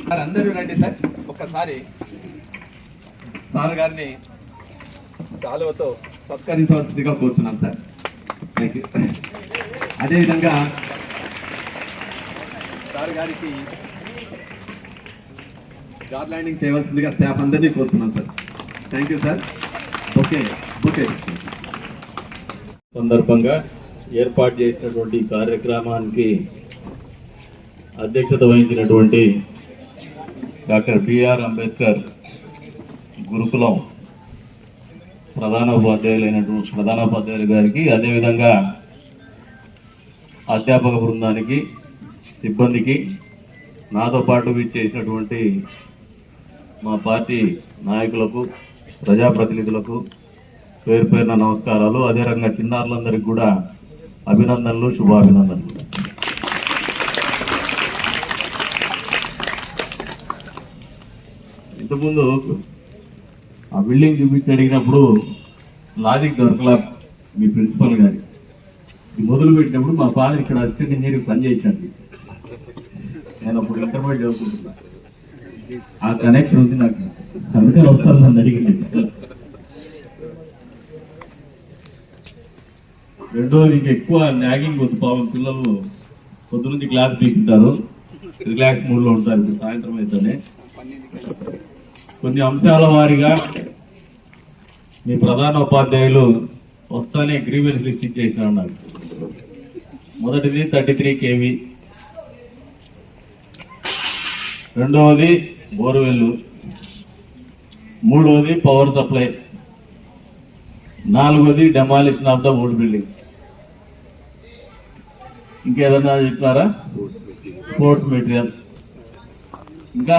Sir అందరూ రండి sir. ఒక్కసారి సార్ గారిని శాలువతో సత్కరించవలసిందిగా కోరుతున్నాం సార్. Thank you. అదేవిధంగా సార్ గారికి జాబ్ ల్యాండింగ్ చేయవలసిందిగా స్టాఫ్ అందరినీ కోరుతున్నాం sir. Thank you sir. Okay okay. సందర్భంగా ఏర్పాటు చేసినటువంటి కార్యక్రమానికి అధ్యక్షత వహించినటువంటి డాక్టర్ బిఆర్ అంబేద్కర్ గురుకులం ప్రధానోపాధ్యాయులు గారికి, అదేవిధంగా అధ్యాపక బృందానికి, సిబ్బందికి, నాతో పాటు విచ్చేసినటువంటి మా పార్టీ నాయకులకు, ప్రజాప్రతినిధులకు పేరు పేరున నమస్కారాలు. అదే రకంగా చిన్నారులందరికీ కూడా అభినందనలు, శుభాభినందనలు. ఇంతకుముందు ఆ బిల్డింగ్ చూపించి అడిగినప్పుడు లాజిక్ దొరకలా మీ ప్రిన్సిపల్ గారి. మొదలు పెట్టినప్పుడు మా ఫాదర్ ఇక్కడ అసిస్టెంట్ ఇంజనీరింగ్ పని చేయించండి. నేను అప్పుడు ఇంటర్మీడియట్ చదువుకుంటున్నా. ఆ కనెక్షన్ ఉంది నాకు, అందుకే వస్తాను నన్ను అడిగింది. రెండోది ఎక్కువ న్యాగింగ్ వద్దు. పాపం పిల్లలు పొద్దు నుంచి క్లాస్ తీసుకుంటారు, రిలాక్స్ మూడ్లో ఉంటారు. ఇప్పుడు సాయంత్రం అయితేనే కొన్ని అంశాల వారీగా మీ ప్రధానోపాధ్యాయులు వస్తానే గ్రీవెన్స్ లిస్ట్ ఇచ్చేసిన అన్నారు. మొదటిది 33 kV, రెండవది బోర్వెల్లు, మూడవది పవర్ సప్లై, నాలుగవది demolition of the old building. ఇంకేదన్నా చెప్తారా? స్పోర్ట్స్ మెటీరియల్, ఇంకా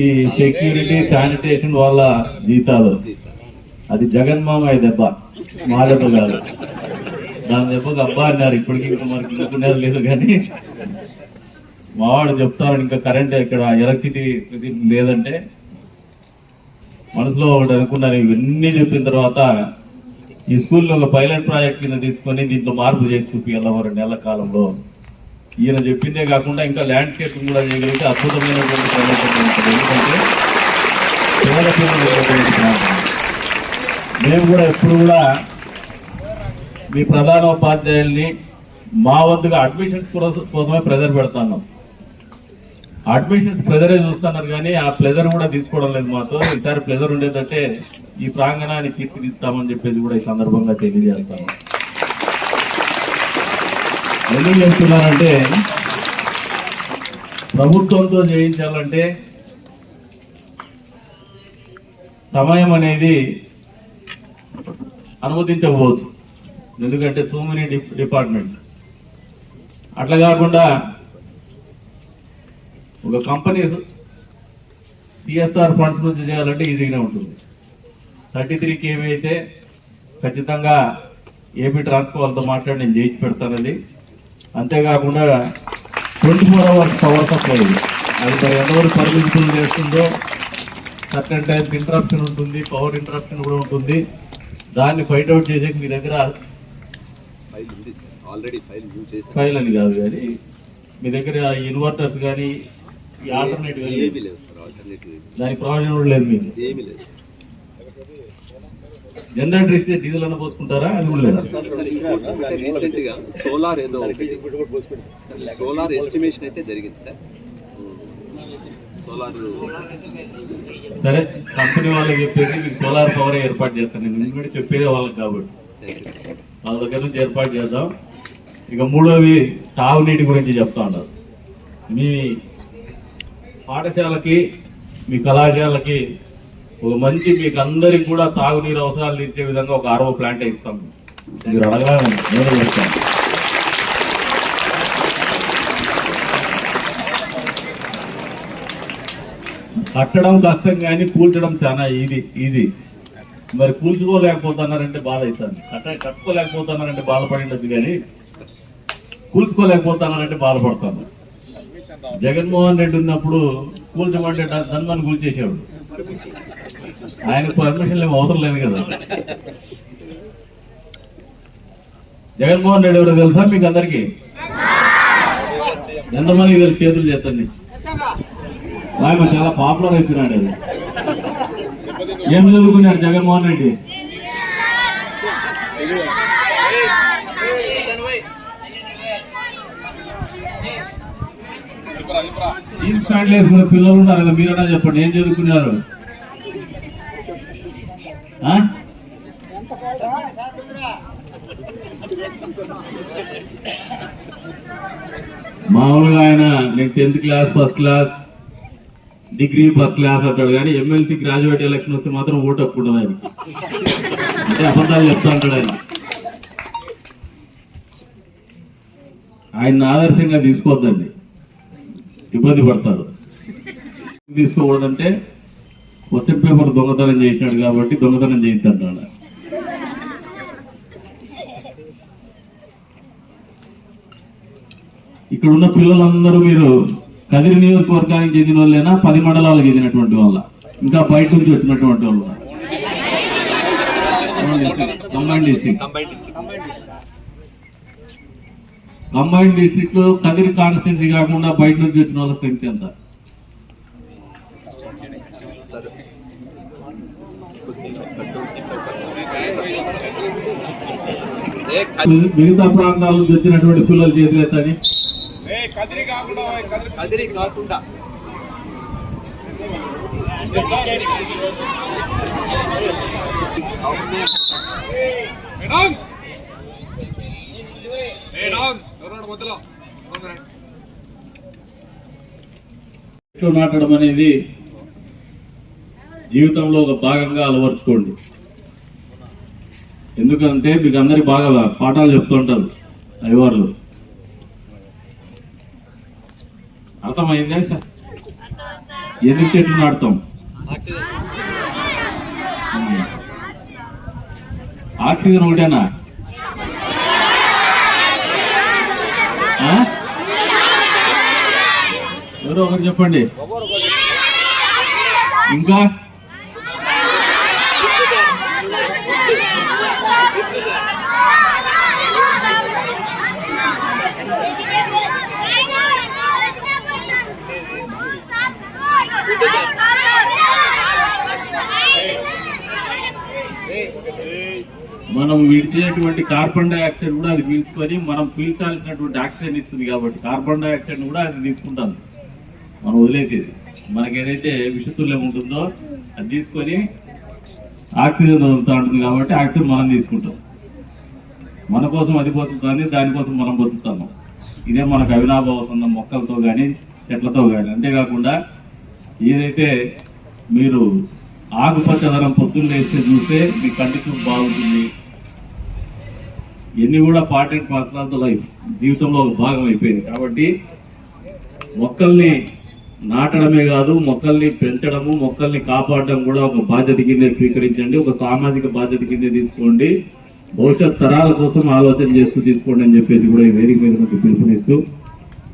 ఈ సెక్యూరిటీ శానిటేషన్ వాళ్ళ జీతాలు. అది జగన్మామయ్య దెబ్బ, మా దెబ్బ కాదు. దాని దెబ్బకు అబ్బా అన్నారు. ఇప్పటికీ ఇంకా మనకి ఇంకునేది లేదు, కానీ మావాడు చెప్తారు ఇంకా కరెంట్ ఇక్కడ ఎలక్ట్రిసిటీ లేదంటే మనసులో ఒకటి అనుకున్నాను. ఇవన్నీ చెప్పిన తర్వాత ఈ స్కూల్లో ఒక పైలట్ ప్రాజెక్ట్ కింద తీసుకొని దీంట్లో మార్పు చేసి చూపించాలి 2 నెలల కాలంలో. ఈయన చెప్పిందే కాకుండా ఇంకా ల్యాండ్స్కేపింగ్ కూడా చేయగలిగితే అద్భుతమైనటువంటి ప్రయోజనం ఉంటుంది. ఎందుకంటే మేము కూడా ఎప్పుడు కూడా మీ ప్రధానోపాధ్యాయుల్ని మా వంతుగా అడ్మిషన్స్ కోసమే ప్రెజర్ పెడుతున్నాం. అడ్మిషన్స్ ప్రెజరే చూస్తున్నారు, కానీ ఆ ప్లెజర్ కూడా తీసుకోవడం లేదు మాతో. ఈసారి ప్లెజర్ ఉండేదంటే ఈ ప్రాంగణాన్ని తీర్చిదిద్దామని చెప్పేసి కూడా ఈ సందర్భంగా తెలియజేస్తాను. ఎందుకు చెప్తున్నానంటే ప్రభుత్వంతో చేయించాలంటే సమయం అనేది అనుమతించకపోవచ్చు, ఎందుకంటే సో మెనీ డిపార్ట్మెంట్స్. అట్లా కాకుండా ఒక కంపెనీ సిఎస్ఆర్ ఫండ్స్ నుంచి చేయాలంటే ఈజీగానే ఉంటుంది. 33 kV అయితే ఖచ్చితంగా ఏపీ ట్రాన్స్కో వాళ్ళతో మాట్లాడి నేను చేయించి పెడతానది. అంతేకాకుండా 24 hours పవర్ సప్లై, అది మరి ఎంతవరకు పరిమితులు చేస్తుందో. సర్టన్ టైంకి ఇంటరప్షన్ ఉంటుంది, పవర్ ఇంటరప్షన్ కూడా ఉంటుంది. దాన్ని ఫైట్ అవుట్ చేసే మీ దగ్గర ఫైల్ అని కాదు, కానీ మీ దగ్గర ఇన్వర్టర్స్ కానీ ఈ ఆల్టర్నేటివ్ దాని ప్రొవిజన్ కూడా లేదు. మీకు జనరేటర్ ఇస్తే డీజిల్ అన్న పోసుకుంటారా? అది కూడా లేదా? సోలార్ ఎస్టిమేషన్ అయితే జరిగింది సార్. సరే, కంపెనీ వాళ్ళకి చెప్పేసి మీకు సోలార్ పవర్ ఏర్పాటు చేస్తాను. నేను ఎందుకంటే చెప్పేదే వాళ్ళకి కాబట్టి వాళ్ళ దగ్గర నుంచి ఏర్పాటు చేద్దాం. ఇక మూడోది తాగునీటి గురించి చెప్తా ఉన్నారు. మీ పాఠశాలకి, మీ కళాశాలకి ఒక మంచి, మీకు అందరికి కూడా తాగునీరు అవసరాలు తీర్చే విధంగా ఒక RO ప్లాంట్ ఇస్తాం. మీరు అడగాలని నేను చెప్తాను. కట్టడం కష్టం కానీ కూల్చడం చాలా ఈజీ. మరి కూల్చుకోలేకపోతున్నారంటే బాధ అవుతుంది. కట్టుకోలేకపోతున్నారంటే బాధపడినది, కానీ కూల్చుకోలేకపోతున్నారంటే బాధపడతాను. జగన్మోహన్ రెడ్డి ఉన్నప్పుడు కూల్చమంటే ధన్మని కూల్చేసేవాడు. ఆయనకు పర్మిషన్ ఏమి అవసరం లేదు కదా. జగన్మోహన్ రెడ్డి ఎవరో తెలుసా మీకు అందరికి? ఎంతమందికి తెలుసు? చేతులు చేతండి. ఆయన చాలా పాపులర్ అయిపోయినాడు. అది ఏం చదువుకున్నాడు జగన్మోహన్ రెడ్డి? జీన్స్ ప్యాంట్లు వేసుకున్న పిల్లలు ఉన్నారు కదా, మీరన్నా చెప్పండి ఏం చదువుకున్నారు? మామూలుగా ఆయన నేను 10th class first class degree first class అంటాడు, కానీ ఎమ్మెల్సీ గ్రాడ్యుయేట్ ఎలక్షన్ వస్తే మాత్రం ఓటు హక్కుండదు ఆయన. అంటే అబద్ధాలు చెప్తా అంటాడు ఆయన. ఆయన ఆదర్శంగా తీసుకోవద్దండి, ఇబ్బంది పడతారు. తీసుకోకూడదంటే క్వశ్చన్ పేపర్ దొంగతనం చేసినాడు కాబట్టి దొంగతనం చేయించాడు. ఇక్కడ ఉన్న పిల్లలందరూ మీరు కదిరి నియోజకవర్గానికి చెందిన వాళ్ళైనా 10 మండలాలకు చెందినటువంటి వాళ్ళ, ఇంకా బయట నుంచి వచ్చినటువంటి వాళ్ళు? కంబైన్డ్ డిస్ట్రిక్ట్ కదిరి కాన్స్టిట్యున్సీ కాకుండా బయట నుంచి వచ్చిన వాళ్ళ స్ట్రెంత్ ఎంత? మిగతా ప్రాంతాల నుంచి వచ్చినటువంటి పిల్లలు చేతులెత్తని. చెట్లు నాటడం అనేది జీవితంలో ఒక భాగంగా అలవర్చుకోండి. ఎందుకంటే మీకు అందరికి బాగా పాఠాలు చెప్తుంటారు అయ్యవార్లు. అర్థమైందే సార్? ఎందుకు చెట్లు నాటుతాం? ఆక్సిజన్ ఒకటేనా? ఎవరో ఒకరు చెప్పండి. ఇంకా మనం విడిచేటువంటి కార్బన్ డైఆక్సైడ్ కూడా అది పీల్చుకొని మనం పీల్చాల్సినటువంటి ఆక్సిజన్ ఇస్తుంది. కాబట్టి కార్బన్ డైఆక్సైడ్ కూడా అది తీసుకుంటాం. మనం వదిలేసేది మనకి ఏదైతే విషతుల్యం ఉంటుందో అది తీసుకొని ఆక్సిజన్ వదులుతూ ఉంటుంది. కాబట్టి ఆక్సిజన్ మనం తీసుకుంటాం. మన కోసం అది బతుకుతుంది, దానికోసం మనం బతుకుతాము. ఇదే మనకు అవినాభావ సంబంధం మొక్కలతో కానీ చెట్లతో కానీ. అంతేకాకుండా ఏదైతే మీరు ఆకుపచ్చదనం పొద్దున్న వేస్తే చూస్తే మీ కంటి చూపు బాగుంటుంది. ఇవన్నీ కూడా part and parcel of the life, జీవితంలో ఒక భాగం అయిపోయింది. కాబట్టి మొక్కల్ని నాటడమే కాదు, మొక్కల్ని పెంచడము, మొక్కల్ని కాపాడడం కూడా ఒక బాధ్యత కిందే స్వీకరించండి. ఒక సామాజిక బాధ్యత కిందే తీసుకోండి. భవిష్యత్ తరాల కోసం ఆలోచన చేస్తూ తీసుకోండి అని చెప్పేసి కూడా ఈ వేదిక మీద నాకు పిలుపునిస్తూ,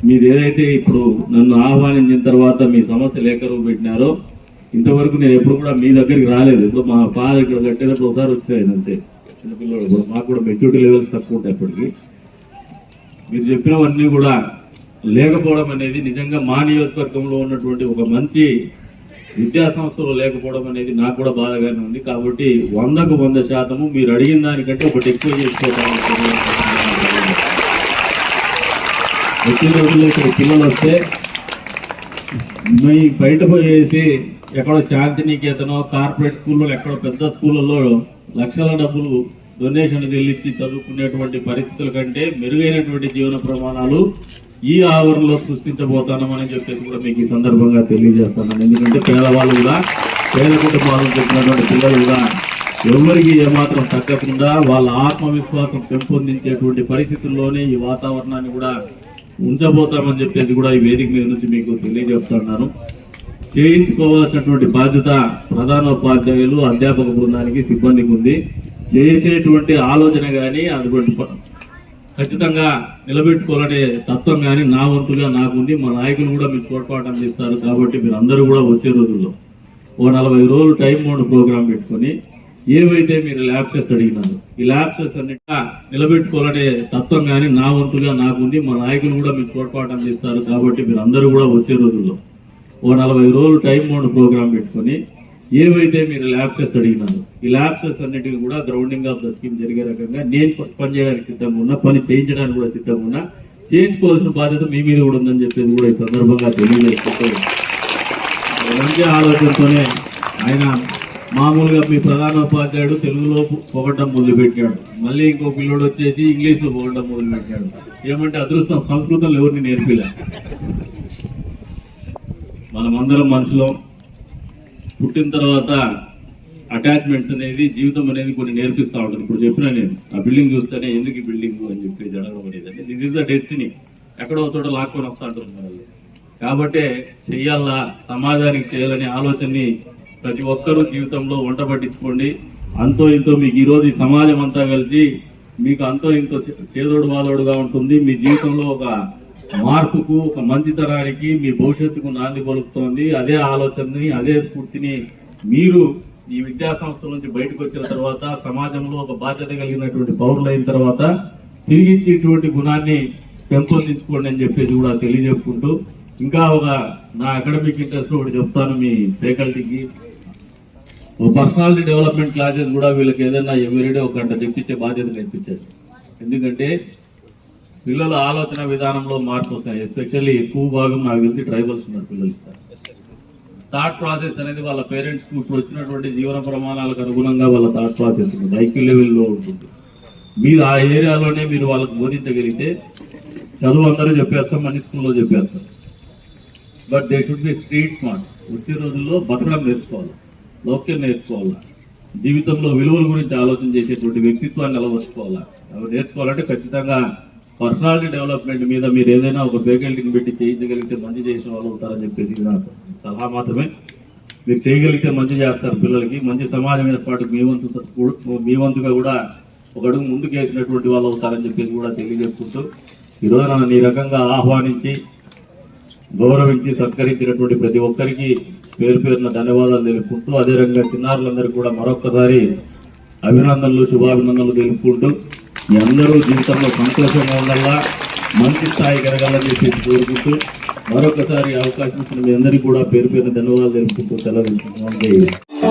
మీరు ఏదైతే ఇప్పుడు నన్ను ఆహ్వానించిన తర్వాత మీ సమస్యలు ఏ కరువు పెట్టినారో, ఇంతవరకు నేను ఎప్పుడు కూడా మీ దగ్గరికి రాలేదు. ఇప్పుడు మా ఫాదర్ ఇక్కడ కట్టేటప్పుడు ఒకసారి వచ్చాను అంతే. చిన్నపిల్లలు కూడా మాకు కూడా మెచ్యూరిటీ లెవెల్స్ తక్కువ ఉంటాయి. అప్పటికి మీరు చెప్పినవన్నీ కూడా లేకపోవడం అనేది నిజంగా మా నియోజకవర్గంలో ఉన్నటువంటి ఒక మంచి విద్యా సంస్థలు లేకపోవడం అనేది నాకు కూడా బాధగానే ఉంది. కాబట్టి 100కు 100% మీరు అడిగిన దానికంటే ఒకటి ఎక్కువ చేసుకోవడానికి వచ్చే రోజుల్లో ఇక్కడ పిల్లలు వస్తే మీ బయట పోయేసి ఎక్కడో శాంతినికేతనో కార్పొరేట్ స్కూల్లో ఎక్కడో పెద్ద స్కూళ్ళలో లక్షల డబ్బులు డొనేషన్ చెల్లించి చదువుకునేటువంటి పరిస్థితుల కంటే మెరుగైనటువంటి జీవన ప్రమాణాలు ఈ ఆవరణలో సృష్టించబోతానని చెప్పేసి కూడా మీకు ఈ సందర్భంగా తెలియజేస్తున్నాను. ఎందుకంటే పేదవాళ్ళు కూడా, పేద కుటుంబాలను చెప్పినటువంటి పిల్లలు కూడా ఎవరికి ఏమాత్రం తగ్గకుండా వాళ్ళ ఆత్మవిశ్వాసం పెంపొందించేటువంటి పరిస్థితుల్లోనే ఈ వాతావరణాన్ని కూడా ఉంచబోతామని చెప్పేసి కూడా ఈ వేదిక మీద నుంచి మీకు తెలియజేస్తున్నాను. చేయించుకోవాల్సినటువంటి బాధ్యత ప్రధానోపాధ్యాయులు, అధ్యాపక బృందానికి, సిబ్బందికి ఉంది. చేసేటువంటి ఆలోచన కానీ అటువంటి ఖచ్చితంగా నిలబెట్టుకోవాలనే తత్వం కానీ నా వంతుగా నాకుంది. మా నాయకులు కూడా మీకు తోడ్పాటు అందిస్తారు. కాబట్టి మీరు అందరూ కూడా వచ్చే రోజుల్లో ఓ 40 రోజులు టైం బౌండ్ ప్రోగ్రామ్ పెట్టుకొని ఏవైతే మీరు ల్యాబ్సెస్ అడిగినారు ఈ ల్యాబ్సెస్ అన్నిటిగా నిలబెట్టుకోవాలనే తత్వం కానీ నా వంతుగా నాకుంది. మా నాయకులు కూడా మీకు తోడ్పాటు అందిస్తారు. కాబట్టి మీరు అందరూ కూడా వచ్చే రోజుల్లో ఓ 40 రోజులు టైం బౌండ్ ప్రోగ్రామ్ పెట్టుకొని ఏవైతే మీరు ల్యాబ్సెస్ అడిగినారు ఈ ల్యాబ్సెస్ అన్నిటికీ కూడా గ్రౌండింగ్ ఆఫ్ ద స్కీమ్ జరిగే రకంగా నేను పని చేయడానికి సిద్ధంగా ఉన్నా, పని చేయించడానికి కూడా సిద్ధంగా ఉన్నా. చేయించుకోవాల్సిన బాధ్యత మీ మీద కూడా ఉందని చెప్పేది కూడా ఈ సందర్భంగా తెలియజేసుకుంటూ మంచి ఆలోచనతోనే ఆయన మామూలుగా మీ ప్రధాన ఉపాధ్యాయుడు తెలుగులో పొగడం మొదలుపెట్టాడు. మళ్ళీ ఇంకో పిల్లోడు వచ్చేసి ఇంగ్లీష్లో పొగడం మొదలుపెట్టాడు. ఏమంటే అదృష్టం సంస్కృతంలో ఎవరిని నేర్పిలే. మనమందరం మనుషులం. పుట్టిన తర్వాత అటాచ్మెంట్స్ అనేది జీవితం అనేది కొన్ని నేర్పిస్తూ ఉంటుంది. ఇప్పుడు చెప్పినా నేను ఆ బిల్డింగ్ చూస్తేనే ఎందుకు ఈ బిల్డింగ్ అని చెప్పి జరగడం అనేది అంటే దిస్ ఇస్ ద డెస్టినీ. ఎక్కడో చోట లాక్కొని వస్తూ ఉంటున్నారు. కాబట్టి చెయ్యాలా, సమాజానికి చేయాలనే ఆలోచనని ప్రతి ఒక్కరూ జీవితంలో వంట పట్టించుకోండి. అంతో ఇంతో మీకు ఈరోజు ఈ సమాజం అంతా కలిసి మీకు అంతో ఇంతో చేదోడు వాదోడుగా ఉంటుంది. మీ జీవితంలో ఒక మార్పుకు, ఒక మంచితనానికి, మీ భవిష్యత్తుకు నాంది పలుకుతోంది. అదే ఆలోచనని, అదే స్ఫూర్తిని మీరు ఈ విద్యా సంస్థల నుంచి బయటకు వచ్చిన తర్వాత సమాజంలో ఒక బాధ్యత కలిగినటువంటి పౌరులైన తర్వాత తిరిగిచ్చేటువంటి గుణాన్ని పెంపొందించుకోండి అని చెప్పేసి కూడా తెలియజెప్పుకుంటూ ఇంకా ఒక నా అకాడమిక్ ఇంట్రెస్ట్ ఒకటి చెప్తాను మీ ఫ్యాకల్టీకి. పర్సనాలిటీ డెవలప్మెంట్ క్లాసెస్ కూడా వీళ్ళకి ఏదైనా ఎవ్రీడే ఒక గంట తెప్పించే బాధ్యత నేర్పించారు. ఎందుకంటే పిల్లల ఆలోచన విధానంలో మార్పు వస్తాయి. ఎస్పెషల్లీ ఎక్కువ భాగం నాకు తెలిసి ట్రైబల్స్ ఉన్నారు పిల్లలు. థాట్ ప్రాసెస్ అనేది వాళ్ళ పేరెంట్స్ కు ఇప్పుడు వచ్చినటువంటి జీవన ప్రమాణాలకు అనుగుణంగా వాళ్ళ థాట్ ప్రాసెస్ ఉంటుంది, ఐక్యూ లెవెల్లో ఉంటుంది. మీరు ఆ ఏరియాలోనే మీరు వాళ్ళకు బోధించగలిగితే చదువు అందరూ చెప్పేస్తాం, అన్ని స్కూల్లో చెప్పేస్తాం. But they should be street smart. వచ్చే రోజుల్లో బతకడం నేర్చుకోవాలి, లౌక్యం నేర్చుకోవాలా, జీవితంలో విలువల గురించి ఆలోచన చేసేటువంటి వ్యక్తిత్వాన్ని అలవర్చుకోవాలా. అవి నేర్చుకోవాలంటే ఖచ్చితంగా పర్సనాలిటీ డెవలప్మెంట్ మీద మీరు ఏదైనా ఒక ఫ్యాకల్టీని పెట్టి చేయించగలిగితే మంచి చేసిన వాళ్ళు అవుతారని చెప్పేసి నా సలహా మాత్రమే. మీరు చేయగలిగితే మంచి చేస్తారు పిల్లలకి. మంచి సమాజం ఏర్పాటు మీ వంతుగా కూడా ఒక అడుగు ముందుకు వేసినటువంటి వాళ్ళు అవుతారని చెప్పేసి కూడా తెలియజేసుకుంటూ ఈరోజు నన్ను ఈ రకంగా ఆహ్వానించి గౌరవించి సత్కరించినటువంటి ప్రతి ఒక్కరికి పేరు పేరున ధన్యవాదాలు తెలుపుకుంటూ అదే రకంగా చిన్నారులందరికీ కూడా మరొక్కసారి అభినందనలు, శుభాభినందనలు తెలుపుకుంటూ మీ అందరూ జీవితంలో సంతోషంగా ఉండాలా, మంచి స్థాయికి ఎదగాలని చెప్పేసి కోరుకుంటూ మరొకసారి అవకాశం ఇచ్చిన మీ అందరికీ కూడా పేరు పేరున ధన్యవాదాలు తెలుపుకుంటూ సెలవు.